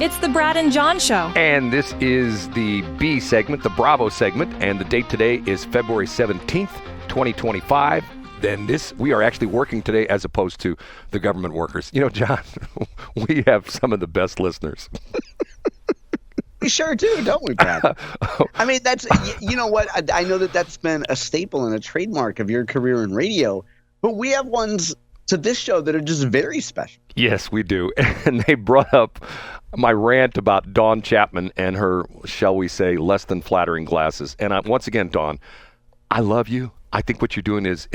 It's the Brad and John Show. And this is the B segment, the Bravo segment, and the date today is February 17th, 2025. Then we are actually working today as opposed to the government workers. You know, John, we have some of the best listeners. We sure do, don't we, Brad? I mean, you know what? I know that's been a staple and a trademark of your career in radio, but we have ones to this show that are just very special. Yes, we do. And they brought up my rant about Dawn Chapman and her, shall we say, less than flattering glasses. And once again, Dawn, I love you. I think what you're doing is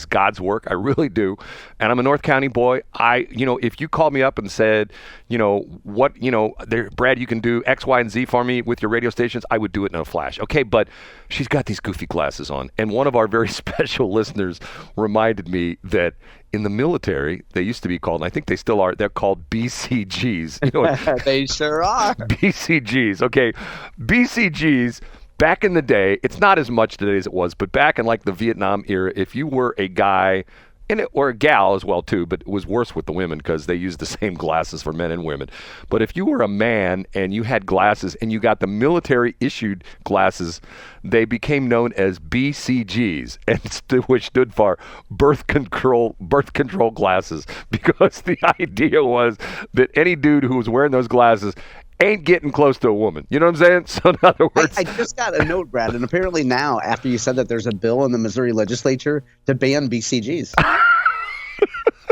God's work. I really do. And I'm a North County boy. If you called me up and said, Brad, you can do X, Y, and Z for me with your radio stations, I would do it in a flash. Okay, but she's got these goofy glasses on. And one of our very special listeners reminded me that in the military, they used to be called, and I think they still are, they're called BCGs. You know, they sure are. BCGs. Okay, BCGs. Back in the day, it's not as much today as it was, but back in like the Vietnam era, if you were a guy, or a gal as well too, but it was worse with the women because they used the same glasses for men and women. But if you were a man and you had glasses and you got the military issued glasses, they became known as BCGs, which stood for birth control glasses, because the idea was that any dude who was wearing those glasses ain't getting close to a woman. You know what I'm saying? So in other words, I just got a note, Brad, and apparently now, after you said that, there's a bill in the Missouri legislature to ban BCGs.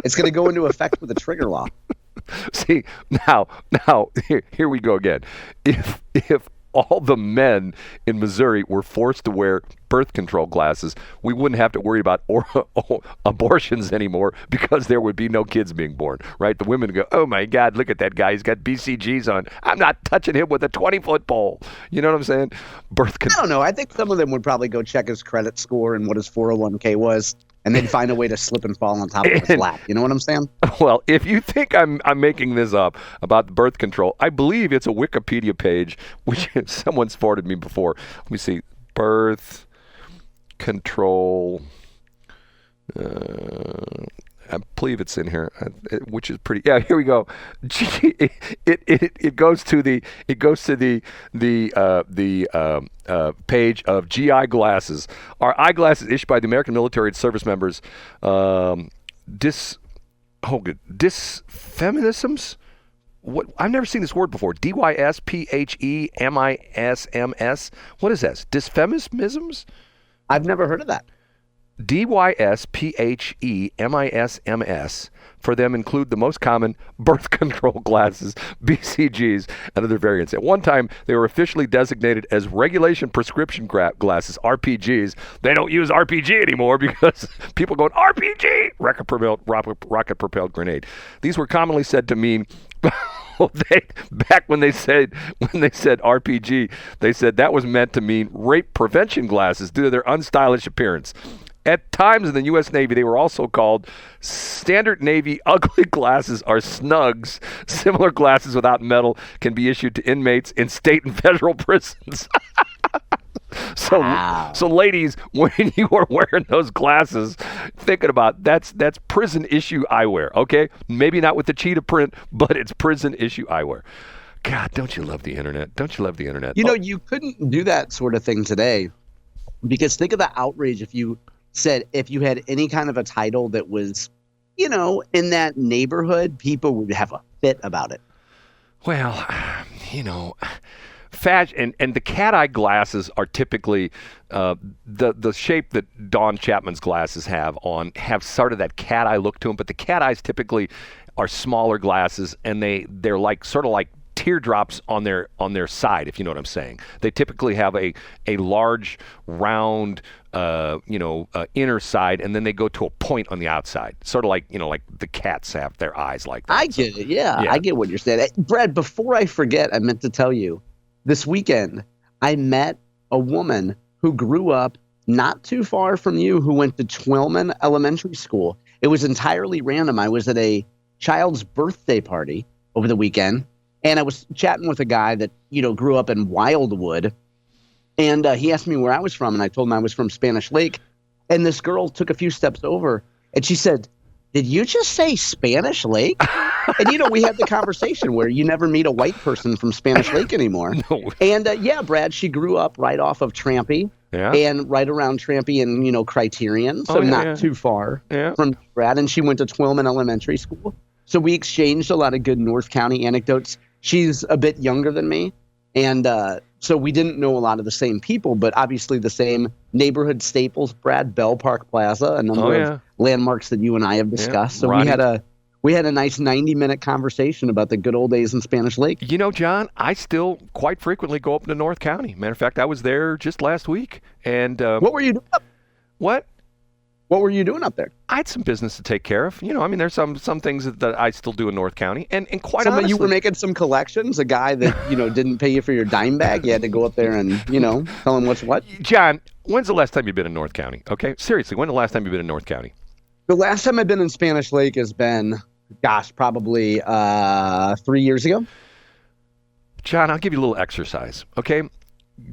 It's going to go into effect with a trigger law. See, now here we go again. If all the men in Missouri were forced to wear birth control glasses, we wouldn't have to worry about abortions anymore, because there would be no kids being born, right? The women go, oh my God, look at that guy. He's got BCGs on. I'm not touching him with a 20-foot pole. You know what I'm saying? Birth control. I don't know. I think some of them would probably go check his credit score and what his 401k was, and they'd find a way to slip and fall on top of his lap. You know what I'm saying? Well, if you think I'm making this up about the birth control, I believe it's a Wikipedia page, which someone's forwarded me before. Let me see. Birth control. I believe it's in here, which is pretty. Yeah, here we go. It goes to the page of GI glasses. Are eyeglasses issued by the American military to service members? Dysfeminisms? What? I've never seen this word before. DYSPHEMISMS. What is this? Dysfeminisms? I've never heard of that. DYSPHEMISMS. For them include the most common birth control glasses, BCGs, and other variants. At one time, they were officially designated as regulation prescription glasses, RPGs. They don't use RPG anymore because people going, RPG, rocket-propelled grenade. These were commonly said to mean, back when they said RPG, they said that was meant to mean rape prevention glasses due to their unstylish appearance. At times in the U.S. Navy, they were also called Standard Navy Ugly Glasses, or SNUGs. Similar glasses without metal can be issued to inmates in state and federal prisons. So ladies, when you are wearing those glasses, thinking about that's prison issue eyewear, okay? Maybe not with the cheetah print, but it's prison issue eyewear. God, don't you love the internet? Don't you love the internet? You know, you couldn't do that sort of thing today, because think of the outrage if you had any kind of a title that was, in that neighborhood, people would have a fit about it. Well, fashion and the cat eye glasses are typically the shape that Dawn Chapman's glasses have sort of that cat eye look to them, but the cat eyes typically are smaller glasses, and they're like sort of like teardrops on their side, if you know what I'm saying. They typically have a large round inner side, and then they go to a point on the outside, sort of like like the cats have their eyes like that. I get it. Yeah, I get what you're saying. Brad, before I forget, I meant to tell you, this weekend I met a woman who grew up not too far from you, who went to Twillman Elementary School. It was entirely random. I was at a child's birthday party over the weekend, and I was chatting with a guy that grew up in Wildwood. And he asked me where I was from, and I told him I was from Spanish Lake. And this girl took a few steps over, and she said, did you just say Spanish Lake? And, we had the conversation where you never meet a white person from Spanish Lake anymore. No. And, Brad, she grew up right off of Trampy. Yeah. And right around Trampy and, Criterion, so not too far from Brad. And she went to Twillman Elementary School. So we exchanged a lot of good North County anecdotes. She's a bit younger than me. And so we didn't know a lot of the same people, but obviously the same neighborhood staples, Brad, Bell Park Plaza, a number of landmarks that you and I have discussed. So we had a nice 90-minute conversation about the good old days in Spanish Lake. John, I still quite frequently go up to North County. Matter of fact, I was there just last week. And what were you doing up? What? What were you doing up there? I had some business to take care of. There's some things that I still do in North County. And quite honestly, you were making some collections? A guy that, didn't pay you for your dime bag? You had to go up there and, tell him what's what? John, when's the last time you've been in North County? Okay? Seriously, when's the last time you've been in North County? The last time I've been in Spanish Lake has been, probably 3 years ago. John, I'll give you a little exercise, okay?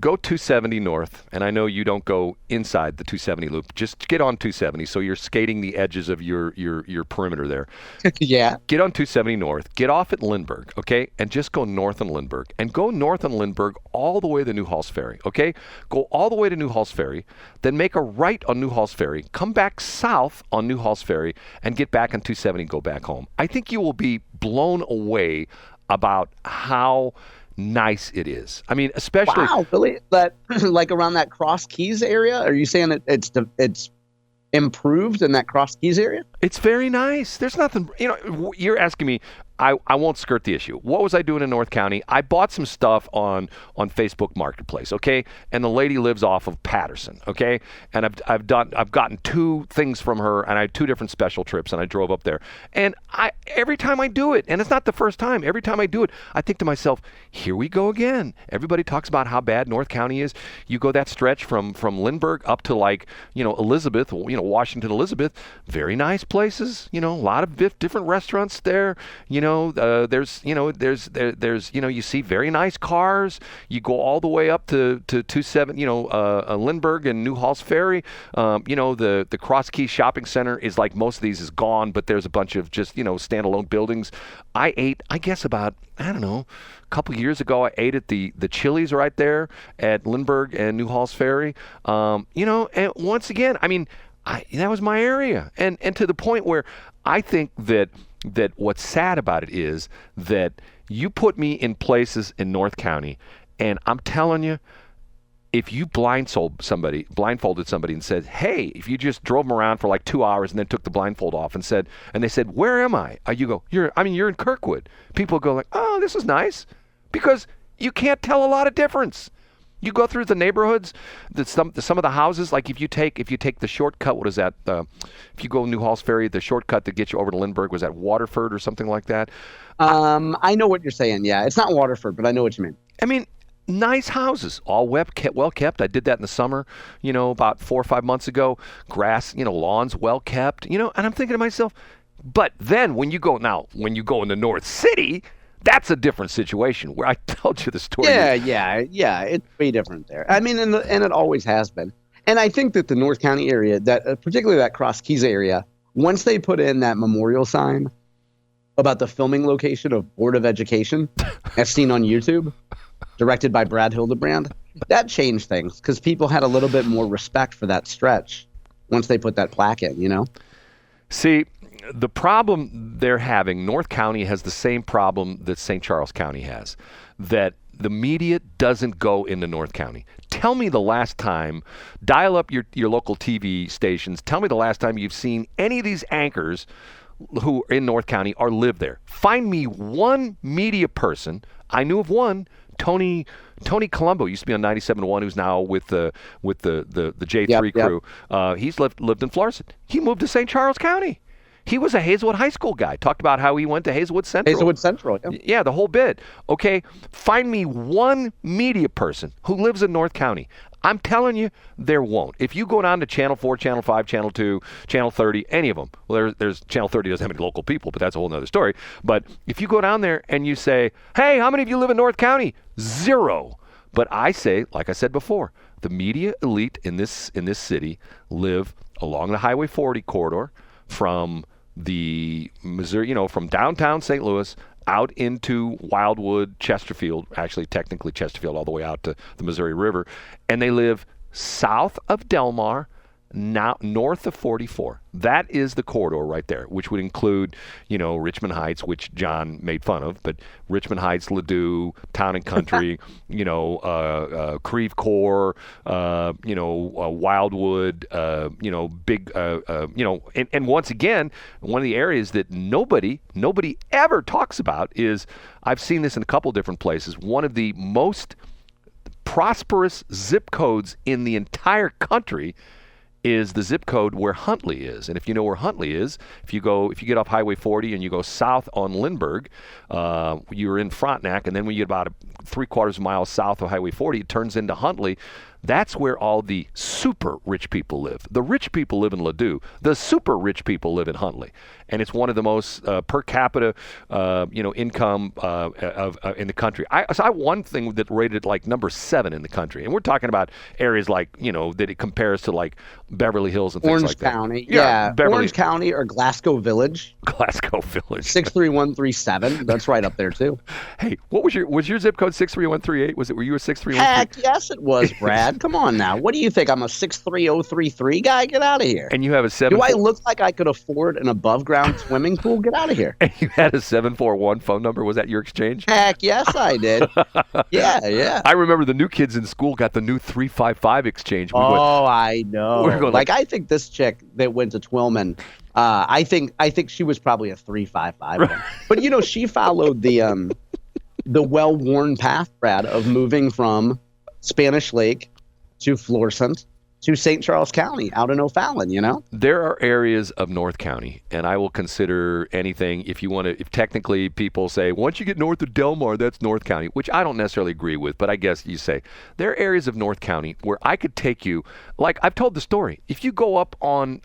Go 270 north, and I know you don't go inside the 270 loop. Just get on 270, so you're skating the edges of your perimeter there. Yeah. Get on 270 north. Get off at Lindbergh, okay? And just go north on Lindbergh. And go north on Lindbergh all the way to New Halls Ferry, okay? Go all the way to New Halls Ferry, then make a right on New Halls Ferry, come back south on New Halls Ferry, and get back on 270 and go back home. I think you will be blown away about how nice it is. I mean, especially. Wow, really? That like around that Cross Keys area? Are you saying that it's improved in that Cross Keys area? It's very nice. There's nothing. You're asking me. I won't skirt the issue. What was I doing in North County? I bought some stuff on Facebook Marketplace, okay? And the lady lives off of Patterson, okay? And I've gotten 2 things from her, and I had 2 different special trips, and I drove up there. And every time I do it, and it's not the first time, every time I do it, I think to myself, here we go again. Everybody talks about how bad North County is. You go that stretch from Lindbergh up to Elizabeth, Washington, Elizabeth, very nice places, a lot of different restaurants there, there's you see very nice cars. You go all the way up to 270, Lindbergh and New Halls Ferry. The Cross Keys Shopping Center is like most of these is gone, but there's a bunch of just, standalone buildings. I guess about, a couple years ago, I ate at the Chili's right there at Lindbergh and New Halls Ferry. And once again, I mean, that was my area. And to the point where I think that what's sad about it is that you put me in places in North County, and I'm telling you, if you blindfolded somebody and said, hey, if you just drove them around for like 2 hours and then took the blindfold off and they said, where am I? You go, you're in Kirkwood. People go like, oh, this is nice, because you can't tell a lot of difference. You go through the neighborhoods, some of the houses, like if you take the shortcut, what is that? If you go New Halls Ferry, the shortcut that gets you over to Lindbergh, was that Waterford or something like that? I know what you're saying. Yeah, it's not Waterford, but I know what you mean. I mean, nice houses, all well kept. I did that in the summer, about 4 or 5 months ago. Grass, lawns well kept, and I'm thinking to myself, but then when you go in the North City, that's a different situation where I told you the story. Yeah. It's way different there. I mean, and it always has been. And I think that the North County area, that particularly that Cross Keys area, once they put in that memorial sign about the filming location of Board of Education, as seen on YouTube, directed by Brad Hildebrand, that changed things because people had a little bit more respect for that stretch once they put that plaque in, See, the problem they're having, North County has the same problem that St. Charles County has, that the media doesn't go into North County. Tell me the last time, dial up your local TV stations, tell me the last time you've seen any of these anchors who are in North County or live there. Find me one media person. I knew of one, Tony Colombo, used to be on 97.1, who's now with the J3 crew. He's lived in Florissant. He moved to St. Charles County. He was a Hazelwood High School guy. Talked about how he went to Hazelwood Central. Yeah, the whole bit. Okay, find me one media person who lives in North County. I'm telling you, there won't. If you go down to Channel 4, Channel 5, Channel 2, Channel 30, any of them, well, there's Channel 30 doesn't have any local people, but that's a whole other story. But if you go down there and you say, hey, how many of you live in North County? 0. But I say, like I said before, the media elite in this city live along the Highway 40 corridor from the Missouri, from downtown St. Louis out into Wildwood, Chesterfield, actually technically Chesterfield all the way out to the Missouri River, and they live south of Delmar, now north of 44. That is the corridor right there, which would include, Richmond Heights, which John made fun of, but Richmond Heights, Ladue, Town and Country, Creve Coeur, Wildwood, big, and once again, one of the areas that nobody ever talks about is, I've seen this in a couple different places, one of the most prosperous zip codes in the entire country is the zip code where Huntleigh is. And if you know where Huntleigh is, if you get off Highway 40 and you go south on Lindbergh, you're in Frontenac, and then when you get about 3/4 mile south of Highway 40, it turns into Huntleigh. That's where all the super rich people live. The rich people live in Ladue. The super rich people live in Huntleigh. And it's one of the most per capita, income in the country. I saw one thing that rated like number 7 in the country. And we're talking about areas like, that it compares to like Beverly Hills and things like that. Orange County. Yeah. Orange County or Glasgow Village. Glasgow Village. 63137. That's right up there too. Hey, was your zip code 63138? Were you a 63138? Heck yes, it was, Brad. Come on now. What do you think? I'm a 63033 guy? Get out of here. And you have a 7. Do I look like I could afford an above-ground swimming pool? Get out of here. And you had a 741 phone number. Was that your exchange? Heck yes, I did. Yeah. I remember the new kids in school got the new 355 exchange. I know. I think this chick that went to Twillman, I think she was probably a 355. But she followed the well-worn path, Brad, of moving from Spanish Lake to Florissant to St. Charles County out in O'Fallon, There are areas of North County, and I will consider anything if technically people say, once you get north of Delmar, that's North County, which I don't necessarily agree with, but I guess you say. There are areas of North County where I could take you, like I've told the story. If you go up on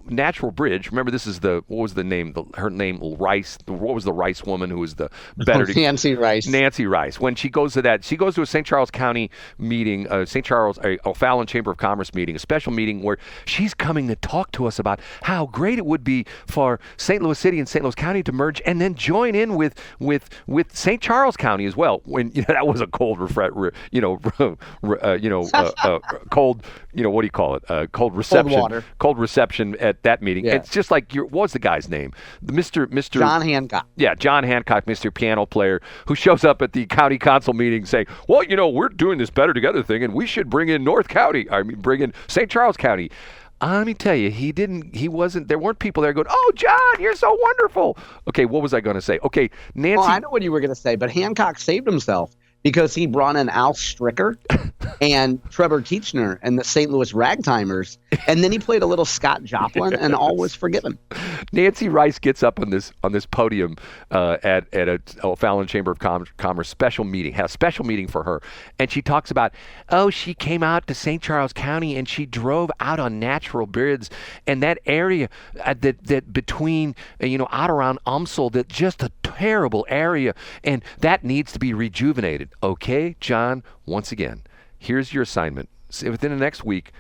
Natural Bridge, remember this is what was the name, her name, Rice, what was the Rice woman who was the better? Nancy Rice. Nancy Rice. When she goes to a St. Charles County meeting, St. Charles, O'Fallon Chamber of Commerce meeting, a special meeting where she's coming to talk to us about how great it would be for St. Louis City and St. Louis County to merge and then join in with St. Charles County as well. When that was a cold, cold, what do you call it? Cold reception. Cold water. Cold reception at that meeting. Yeah. It's just like what was the guy's name? Mr. John Hancock. Yeah, John Hancock, Mr. Piano player, who shows up at the county council meeting saying, well, we're doing this Better Together thing, and we should bring in bring in St. Charles County. Let me tell you, there weren't people there going, oh, John, you're so wonderful. Okay, what was I going to say? Okay, Nancy. Well, I know what you were going to say, but Hancock saved himself because he brought in Al Stricker and Trevor Teachner and the St. Louis Ragtimers, and then he played a little Scott Joplin, and all was forgiven. Nancy Rice gets up on this podium at a O'Fallon Chamber of Commerce special meeting, had a special meeting for her, and she talks about, she came out to St. Charles County and she drove out on Natural Bridge, and that area that between out around UMSL, that just a terrible area, and that needs to be rejuvenated. Okay, John, once again, here's your assignment. Within the next week,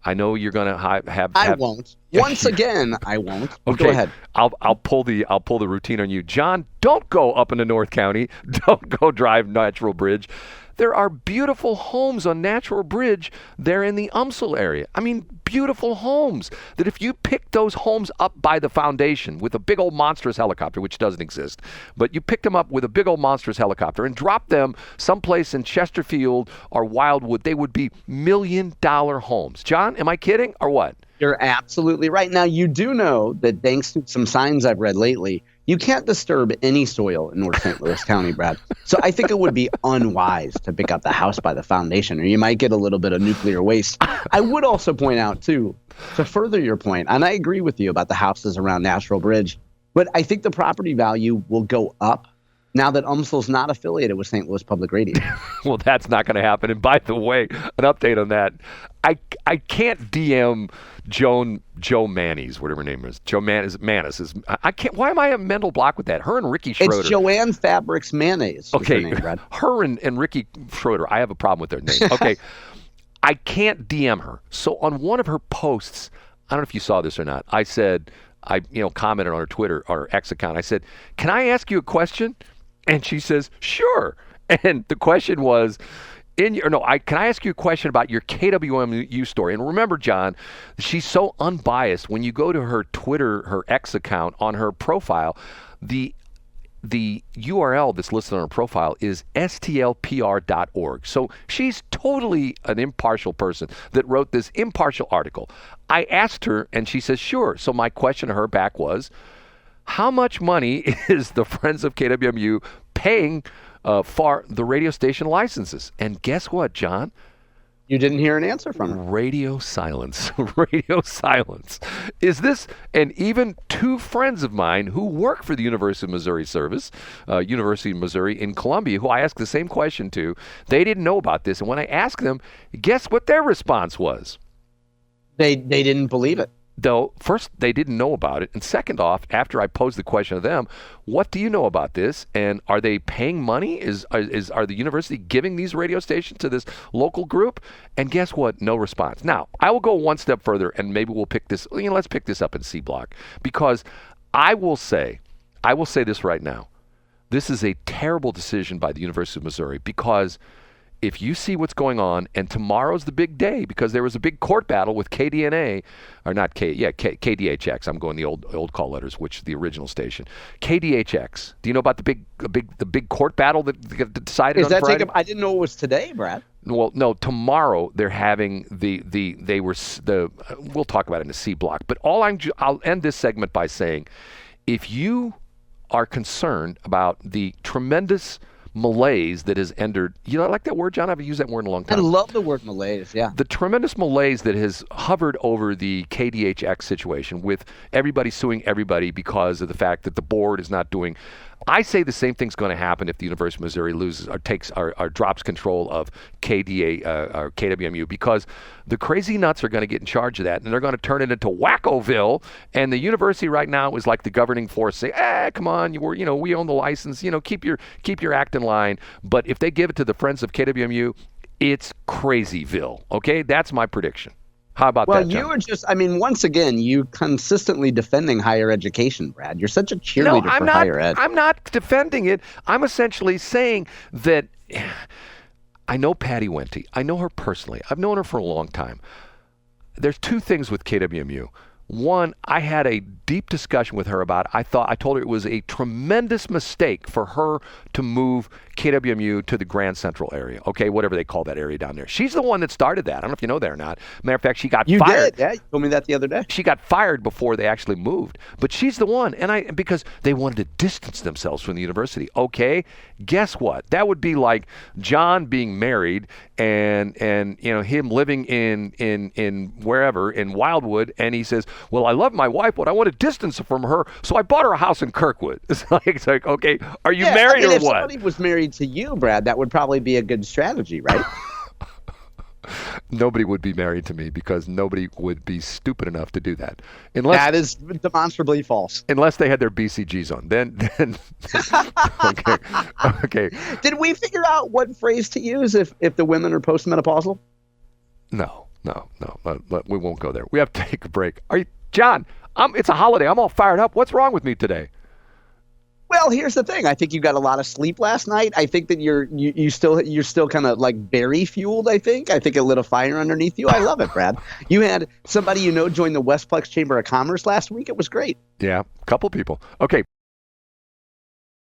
I know you're going to have. I won't. Once again, I won't. Okay, go ahead. I'll pull the routine on you, John. Don't go up into North County. Don't go drive Natural Bridge. There are beautiful homes on Natural Bridge there in the UMSL area. I mean, beautiful homes that if you pick those homes up by the foundation with a big old monstrous helicopter, which doesn't exist, but you picked them up with a big old monstrous helicopter and dropped them someplace in Chesterfield or Wildwood, they would be $1 million homes. John, am I kidding or what? You're absolutely right. Now, you do know that thanks to some signs I've read lately, you can't disturb any soil in North St. Louis County, Brad. So I think it would be unwise to pick up the house by the foundation, or you might get a little bit of nuclear waste. I would also point out, too, to further your point, and I agree with you about the houses around Natural Bridge, but I think the property value will go up now that UMSL's not affiliated with St. Louis Public Radio. Well, that's not going to happen. And by the way, an update on that. I can't DM Jo Mannies, whatever her name is. Jo Mannies. I can't. Why am I a mental block with that? Her and Ricky Schroeder. It's Joanne Fabrics Mayonnaise. Okay. Her name, her and Ricky Schroeder. I have a problem with their name. Okay. I can't DM her. So on one of her posts, I don't know if you saw this or not, I said, I commented on her Twitter or X account. I said, "Can I ask you a question?" And she says, "Sure." And the question was, can I ask you a question about your KWMU story? And remember, John, she's so unbiased. When you go to her Twitter, her X account, on her profile, the URL that's listed on her profile is stlpr.org. So she's totally an impartial person that wrote this impartial article. I asked her, and she says, "Sure." So my question to her back was, how much money is the Friends of KWMU paying for the radio station licenses? And guess what, John? You didn't hear an answer from her. Radio silence. Radio silence. Is this, and even two friends of mine who work for the University of Missouri Service, University of Missouri in Columbia, who I asked the same question to, they didn't know about this. And when I asked them, guess what their response was? They didn't believe it. Though, first, they didn't know about it. And second off, after I posed the question to them, what do you know about this? And are they paying money? Are the university giving these radio stations to this local group? And guess what? No response. Now, I will go one step further, and maybe we'll pick this, let's pick this up in C Block. Because I will say this right now. This is a terrible decision by the University of Missouri, because if you see what's going on, and tomorrow's the big day, because there was a big court battle with KDNA, or not KDHX. I'm going the old call letters, which is the original station. KDHX. Do you know about the big court battle that decided on Friday? Jacob? I didn't know it was today, Brad. Well, no. Tomorrow they're having we'll talk about it in the C Block. But I'll end this segment by saying, if you are concerned about the tremendous malaise that has entered, I like that word, John? I haven't used that word in a long time. I love the word malaise, yeah. The tremendous malaise that has hovered over the KDHX situation, with everybody suing everybody because of the fact that the board is not doing. I say the same thing's going to happen if the University of Missouri loses or drops control of KWMU, because the crazy nuts are going to get in charge of that, and they're going to turn it into Wackoville. And the university right now is like the governing force, say, come on, we own the license, keep your act in line. But if they give it to the Friends of KWMU, it's Crazyville. Okay, that's my prediction. How about that, John? Well, you are just, once again, you consistently defending higher education, Brad. You're such a cheerleader for higher ed. I'm not defending it. I'm essentially saying that I know Patty Wente. I know her personally. I've known her for a long time. There's two things with KWMU. One, I had a deep discussion with her about, I told her it was a tremendous mistake for her to move KWMU to the Grand Central area, okay, whatever they call that area down there. She's the one that started that. I don't know if you know that or not. Matter of fact, she got fired. You did, yeah. You told me that the other day. She got fired before they actually moved. But she's the one, because they wanted to distance themselves from the university. Okay, guess what? That would be like John being married and him living in wherever, in Wildwood, and he says, "Well, I love my wife, but I want to distance from her, so I bought her a house in Kirkwood." It's like, okay, are you married or if what? If somebody was married to you, Brad, that would probably be a good strategy, right? Nobody would be married to me, because nobody would be stupid enough to do that. That is demonstrably false. Unless they had their BCGs on. Then okay. Did we figure out what phrase to use if the women are postmenopausal? No. We won't go there. We have to take a break. John, it's a holiday. I'm all fired up. What's wrong with me today? Well, here's the thing. I think you got a lot of sleep last night. I think that you're still kind of like berry fueled. I think it lit a fire underneath you. I love it, Brad. You had somebody join the Westplex Chamber of Commerce last week. It was great. Yeah, a couple people. Okay.